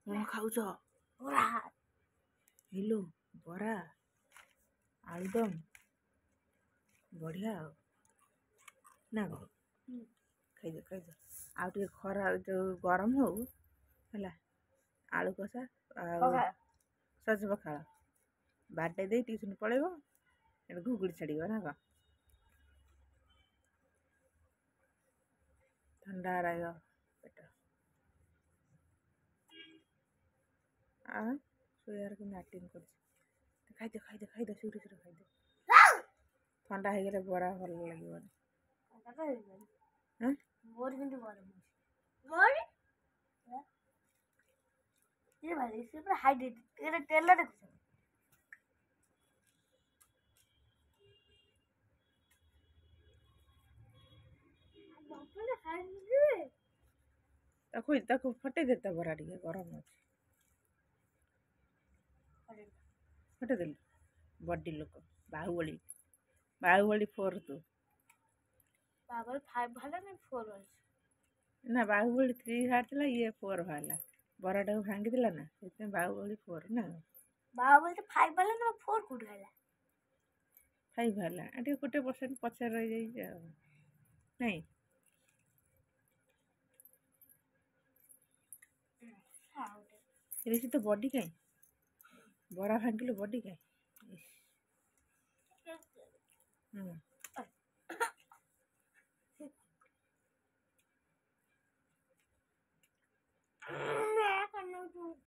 କଣ ଖାଉଛ? ହେଲୋ ବରା ଆଳୁଦମ୍ ବଢ଼ିଆ ଆଉ ନା କଣ? ଖାଇଦିଅ ଖାଇଦିଅ। ଆଉ ଟିକେ ଖରା ଯେଉଁ ଗରମ ହଉ ହେଲା, ଆଳୁ କଷା ଆଉ ସଜ ପଖାଳ ବାଡ଼େଇ ଦେଇ ଟିଉସନ୍ ପଳେଇବ, ଏଠି ଘୁଗୁଡ଼ି ଛାଡ଼ିବ ନା କଣ? ଥଣ୍ଡା ରହିବ ପେଟ। ଆଉ ଶୋଇବାର କେମିତି ଆକ୍ଟିଂ କରୁଛି। ଖାଇଦିଅ ଖାଇଦିଅ ଖାଇଦିଅ, ଶୀଘ୍ର ଶୀଘ୍ର ଖାଇଦିଅ। ଥଣ୍ଡା ହେଇଗଲେ ବରା ଭଲ ଲାଗିବନି। ମୋର କିନ୍ତୁ ଗରମ ଅଛି। ସେ ପୁରା ହାଇଡ୍ରେଟ୍ ତେଲ ଦେଖୁଛ। ତାକୁ ଫଟେଇ ଦେ, ତା ବରା ଟିକେ ଗରମ ଅଛି। ଫଟେଇ ଦେଲୁ ବଡି ଲୋକ, ବାହୁବଳି 4 ତୁ। ବାହୁବଳି 5 ବାହାରିଲା ନା 4 ଅଛି? ନା ବାହୁବଳି 3 ବାହାରିଥିଲା, ଇଏ 4 ବାହାରିଲା। ବରାଟାକୁ ଭାଙ୍ଗିଦେଲା ନା, ସେଥିପାଇଁ ବାହୁବଳି 4 ନା। ବାହୁବଳି ତ 5 ବାହାରିଲା ନା 4 କୋଉଠୁ ହେଲା? 5 ବାହାରିଲା, ଟିକେ ଗୋଟେ % ପଛରେ ରହିଯାଇଛି ଆଉ ନାଇଁ। ରିସି ତ ବଡି କାଇଁ ବରା ଭାଙ୍ଗିଲୁ, ବଡି କାଇଁ?